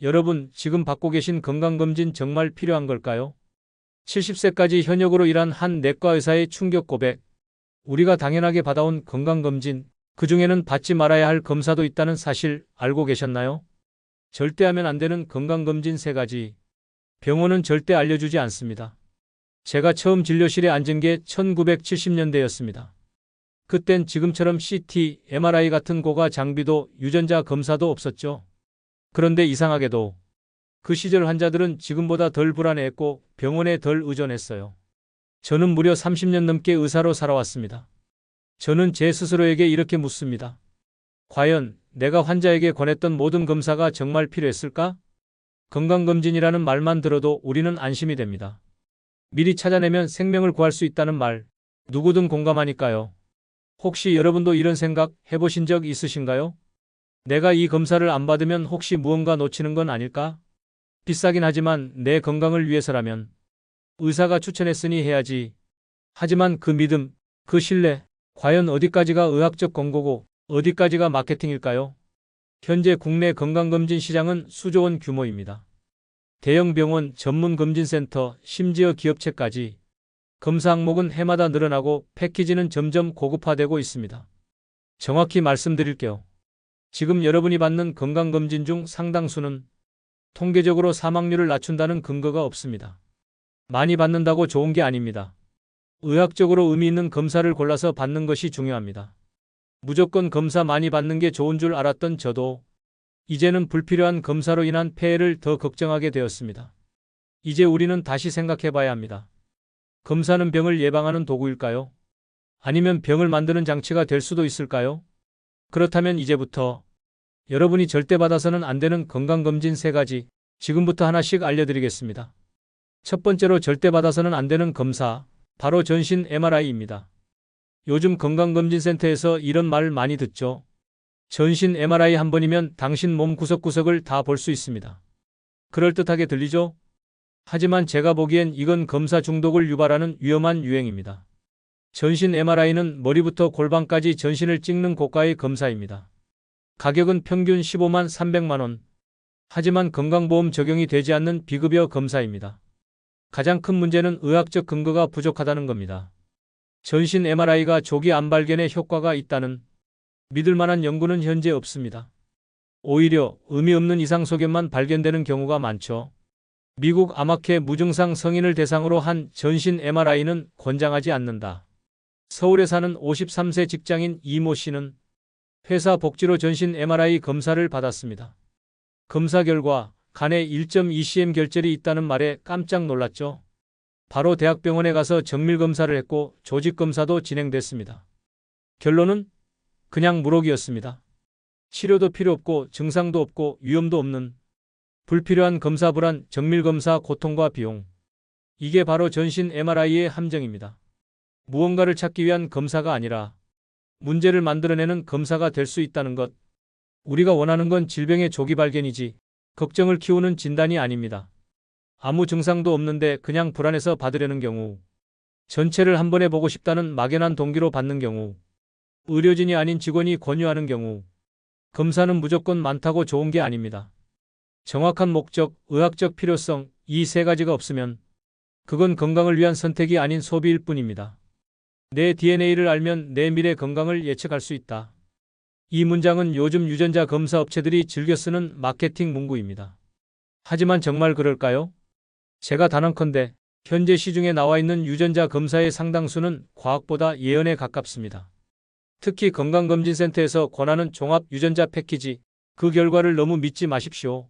여러분, 지금 받고 계신 건강검진 정말 필요한 걸까요? 70세까지 현역으로 일한 한 내과 의사의 충격 고백. 우리가 당연하게 받아온 건강검진, 그중에는 받지 말아야 할 검사도 있다는 사실 알고 계셨나요? 절대 하면 안 되는 건강검진 3가지. 병원은 절대 알려주지 않습니다. 제가 처음 진료실에 앉은 게 1970년대였습니다. 그땐 지금처럼 CT, MRI 같은 고가 장비도 유전자 검사도 없었죠. 그런데 이상하게도 그 시절 환자들은 지금보다 덜 불안해했고 병원에 덜 의존했어요. 저는 무려 30년 넘게 의사로 살아왔습니다. 저는 제 스스로에게 이렇게 묻습니다. 과연 내가 환자에게 권했던 모든 검사가 정말 필요했을까? 건강검진이라는 말만 들어도 우리는 안심이 됩니다. 미리 찾아내면 생명을 구할 수 있다는 말, 누구든 공감하니까요. 혹시 여러분도 이런 생각 해보신 적 있으신가요? 내가 이 검사를 안 받으면 혹시 무언가 놓치는 건 아닐까? 비싸긴 하지만 내 건강을 위해서라면 의사가 추천했으니 해야지. 하지만 그 믿음, 그 신뢰, 과연 어디까지가 의학적 권고고 어디까지가 마케팅일까요? 현재 국내 건강검진 시장은 수조 원 규모입니다. 대형 병원, 전문검진센터, 심지어 기업체까지 검사 항목은 해마다 늘어나고 패키지는 점점 고급화되고 있습니다. 정확히 말씀드릴게요. 지금 여러분이 받는 건강검진 중 상당수는 통계적으로 사망률을 낮춘다는 근거가 없습니다. 많이 받는다고 좋은 게 아닙니다. 의학적으로 의미 있는 검사를 골라서 받는 것이 중요합니다. 무조건 검사 많이 받는 게 좋은 줄 알았던 저도 이제는 불필요한 검사로 인한 폐해를 더 걱정하게 되었습니다. 이제 우리는 다시 생각해 봐야 합니다. 검사는 병을 예방하는 도구일까요? 아니면 병을 만드는 장치가 될 수도 있을까요? 그렇다면 이제부터 여러분이 절대 받아서는 안 되는 건강검진 3가지 지금부터 하나씩 알려드리겠습니다. 첫 번째로 절대 받아서는 안 되는 검사, 바로 전신 MRI입니다. 요즘 건강검진센터에서 이런 말 많이 듣죠. 전신 MRI 한 번이면 당신 몸 구석구석을 다 볼 수 있습니다. 그럴듯하게 들리죠? 하지만 제가 보기엔 이건 검사 중독을 유발하는 위험한 유행입니다. 전신 MRI는 머리부터 골반까지 전신을 찍는 고가의 검사입니다. 가격은 평균 15만 300만 원. 하지만 건강보험 적용이 되지 않는 비급여 검사입니다. 가장 큰 문제는 의학적 근거가 부족하다는 겁니다. 전신 MRI가 조기 암 발견에 효과가 있다는 믿을 만한 연구는 현재 없습니다. 오히려 의미 없는 이상 소견만 발견되는 경우가 많죠. 미국 암학회 무증상 성인을 대상으로 한 전신 MRI는 권장하지 않는다. 서울에 사는 53세 직장인 이모 씨는 회사 복지로 전신 MRI 검사를 받았습니다. 검사 결과 간에 1.2cm 결절이 있다는 말에 깜짝 놀랐죠. 바로 대학병원에 가서 정밀검사를 했고 조직검사도 진행됐습니다. 결론은 그냥 무록이었습니다. 치료도 필요 없고 증상도 없고 위험도 없는 불필요한 검사 불안, 정밀검사 고통과 비용. 이게 바로 전신 MRI의 함정입니다. 무언가를 찾기 위한 검사가 아니라 문제를 만들어내는 검사가 될 수 있다는 것. 우리가 원하는 건 질병의 조기 발견이지 걱정을 키우는 진단이 아닙니다. 아무 증상도 없는데 그냥 불안해서 받으려는 경우, 전체를 한 번에 보고 싶다는 막연한 동기로 받는 경우, 의료진이 아닌 직원이 권유하는 경우, 검사는 무조건 많다고 좋은 게 아닙니다. 정확한 목적, 의학적 필요성, 이 3가지가 없으면 그건 건강을 위한 선택이 아닌 소비일 뿐입니다. 내 DNA를 알면 내 미래 건강을 예측할 수 있다. 이 문장은 요즘 유전자 검사 업체들이 즐겨 쓰는 마케팅 문구입니다. 하지만 정말 그럴까요? 제가 단언컨대 현재 시중에 나와 있는 유전자 검사의 상당수는 과학보다 예언에 가깝습니다. 특히 건강검진센터에서 권하는 종합 유전자 패키지, 그 결과를 너무 믿지 마십시오.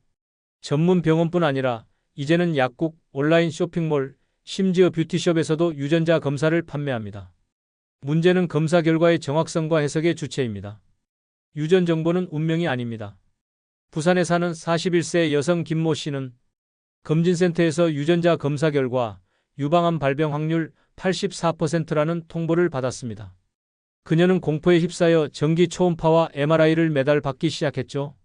전문 병원뿐 아니라 이제는 약국, 온라인 쇼핑몰, 심지어 뷰티숍에서도 유전자 검사를 판매합니다. 문제는 검사 결과의 정확성과 해석의 주체입니다. 유전 정보는 운명이 아닙니다. 부산에 사는 41세 여성 김모 씨는 검진센터에서 유전자 검사 결과 유방암 발병 확률 84%라는 통보를 받았습니다. 그녀는 공포에 휩싸여 전기 초음파와 MRI를 매달 받기 시작했죠.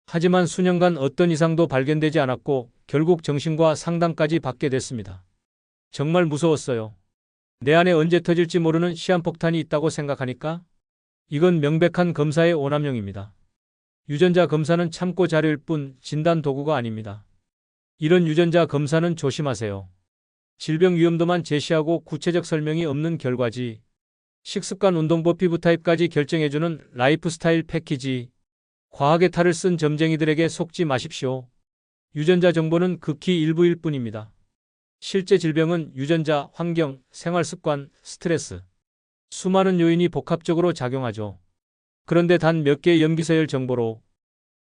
하지만 수년간 어떤 이상도 발견되지 않았고 결국 정신과 상담까지 받게 됐습니다. 정말 무서웠어요. 내 안에 언제 터질지 모르는 시한폭탄이 있다고 생각하니까 이건 명백한 검사의 오남용입니다. 유전자 검사는 참고 자료일 뿐 진단 도구가 아닙니다. 이런 유전자 검사는 조심하세요. 질병 위험도만 제시하고 구체적 설명이 없는 결과지. 식습관, 운동법, 피부 타입까지 결정해주는 라이프스타일 패키지. 과학의 탈을 쓴 점쟁이들에게 속지 마십시오. 유전자 정보는 극히 일부일 뿐입니다. 실제 질병은 유전자, 환경, 생활습관, 스트레스, 수많은 요인이 복합적으로 작용하죠. 그런데 단 몇 개의 염기서열 정보로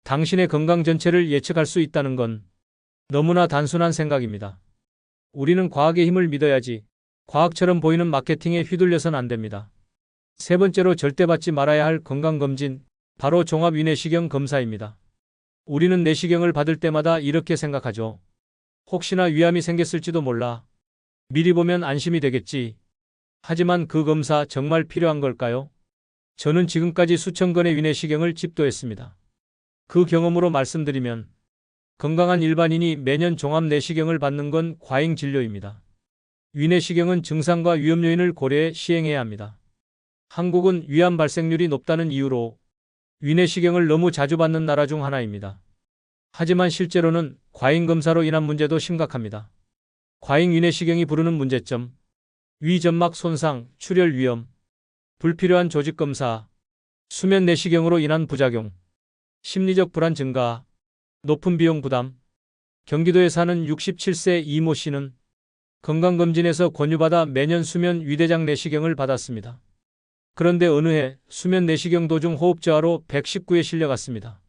당신의 건강 전체를 예측할 수 있다는 건 너무나 단순한 생각입니다. 우리는 과학의 힘을 믿어야지 과학처럼 보이는 마케팅에 휘둘려선 안 됩니다. 세 번째로 절대 받지 말아야 할 건강검진, 바로 종합위내시경 검사입니다. 우리는 내시경을 받을 때마다 이렇게 생각하죠. 혹시나 위암이 생겼을지도 몰라. 미리 보면 안심이 되겠지. 하지만 그 검사 정말 필요한 걸까요? 저는 지금까지 수천 건의 위내시경을 집도했습니다. 그 경험으로 말씀드리면 건강한 일반인이 매년 종합 내시경을 받는 건 과잉 진료입니다. 위내시경은 증상과 위험 요인을 고려해 시행해야 합니다. 한국은 위암 발생률이 높다는 이유로 위내시경을 너무 자주 받는 나라 중 하나입니다. 하지만 실제로는 과잉 검사로 인한 문제도 심각합니다. 과잉 위내시경이 부르는 문제점, 위점막 손상, 출혈 위험, 불필요한 조직 검사, 수면 내시경으로 인한 부작용, 심리적 불안 증가, 높은 비용 부담. 경기도에 사는 67세 이모 씨는 건강검진에서 권유받아 매년 수면 위대장 내시경을 받았습니다. 그런데 어느 해 수면 내시경 도중 호흡저하로 119에 실려갔습니다.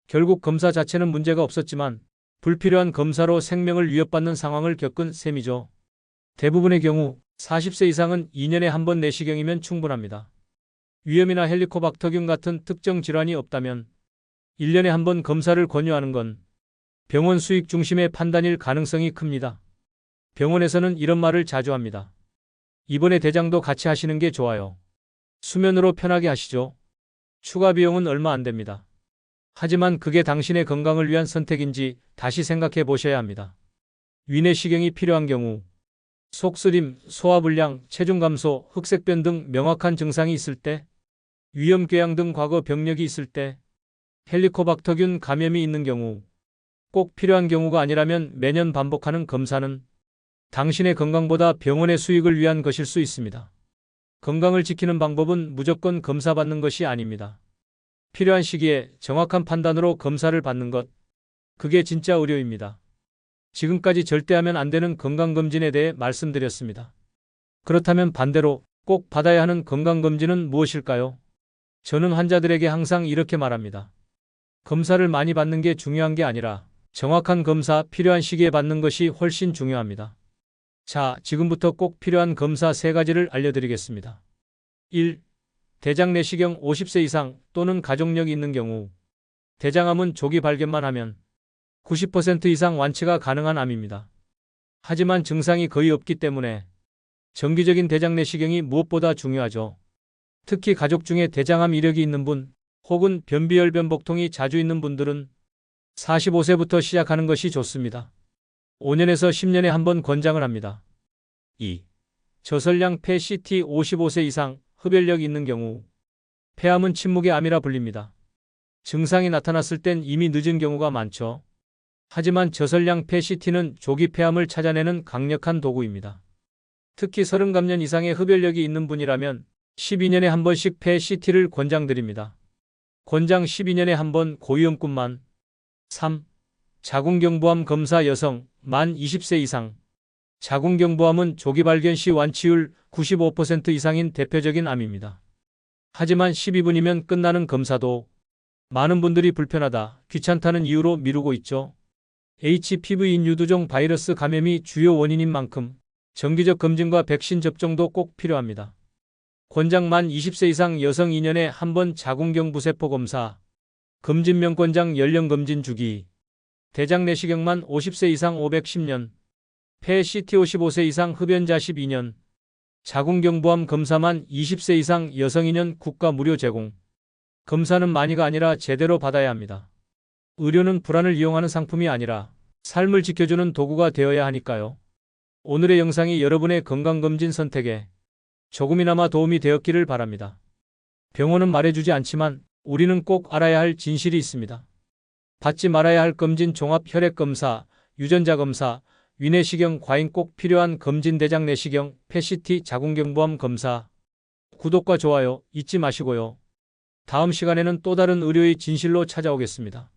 결국 검사 자체는 문제가 없었지만 불필요한 검사로 생명을 위협받는 상황을 겪은 셈이죠. 대부분의 경우 40세 이상은 2년에 한 번 내시경이면 충분합니다. 위염이나 헬리코박터균 같은 특정 질환이 없다면 1년에 한 번 검사를 권유하는 건 병원 수익 중심의 판단일 가능성이 큽니다. 병원에서는 이런 말을 자주 합니다. 이번에 대장도 같이 하시는 게 좋아요. 수면으로 편하게 하시죠. 추가 비용은 얼마 안 됩니다. 하지만 그게 당신의 건강을 위한 선택인지 다시 생각해 보셔야 합니다. 위내시경이 필요한 경우 속쓰림, 소화불량, 체중 감소, 흑색변 등 명확한 증상이 있을 때, 위염궤양 등 과거 병력이 있을 때, 헬리코박터균 감염이 있는 경우, 꼭 필요한 경우가 아니라면 매년 반복하는 검사는 당신의 건강보다 병원의 수익을 위한 것일 수 있습니다. 건강을 지키는 방법은 무조건 검사받는 것이 아닙니다. 필요한 시기에 정확한 판단으로 검사를 받는 것, 그게 진짜 의료입니다. 지금까지 절대 하면 안 되는 건강검진에 대해 말씀드렸습니다. 그렇다면 반대로 꼭 받아야 하는 건강검진은 무엇일까요? 저는 환자들에게 항상 이렇게 말합니다. 검사를 많이 받는 게 중요한 게 아니라 정확한 검사, 필요한 시기에 받는 것이 훨씬 중요합니다. 자, 지금부터 꼭 필요한 검사 3가지를 알려드리겠습니다. 1. 대장 내시경 50세 이상 또는 가족력이 있는 경우. 대장암은 조기 발견만 하면 90% 이상 완치가 가능한 암입니다. 하지만 증상이 거의 없기 때문에 정기적인 대장 내시경이 무엇보다 중요하죠. 특히 가족 중에 대장암 이력이 있는 분 혹은 변비열변복통이 자주 있는 분들은 45세부터 시작하는 것이 좋습니다. 5년에서 10년에 한 번 권장을 합니다. 2. 저설량 폐 CT 55세 이상 흡연력이 있는 경우. 폐암은 침묵의 암이라 불립니다. 증상이 나타났을 땐 이미 늦은 경우가 많죠. 하지만 저설량 폐 CT는 조기 폐암을 찾아내는 강력한 도구입니다. 특히 30감년 이상의 흡연력이 있는 분이라면 12년에 한 번씩 폐 CT를 권장드립니다. 권장 12년에 한 번 고위험군만. 3. 자궁경부암 검사 여성 만 20세 이상. 자궁경부암은 조기 발견 시 완치율 95% 이상인 대표적인 암입니다. 하지만 12분이면 끝나는 검사도 많은 분들이 불편하다, 귀찮다는 이유로 미루고 있죠. HPV 인유두종 바이러스 감염이 주요 원인인 만큼 정기적 검진과 백신 접종도 꼭 필요합니다. 권장 만 20세 이상 여성 2년에 한 번 자궁경부세포 검사, 검진명권장 연령검진 주기, 대장 내시경만 50세 이상 510년, 폐 CT 55세 이상 흡연자 12년, 자궁경부암 검사만 20세 이상 여성 2년 국가 무료 제공. 검사는 많이가 아니라 제대로 받아야 합니다. 의료는 불안을 이용하는 상품이 아니라 삶을 지켜주는 도구가 되어야 하니까요. 오늘의 영상이 여러분의 건강검진 선택에 조금이나마 도움이 되었기를 바랍니다. 병원은 말해주지 않지만 우리는 꼭 알아야 할 진실이 있습니다. 받지 말아야 할 검진 종합 혈액 검사, 유전자 검사, 위내시경 과잉 꼭 필요한 검진 대장 내시경, PET 자궁경부암 검사. 구독과 좋아요 잊지 마시고요. 다음 시간에는 또 다른 의료의 진실로 찾아오겠습니다.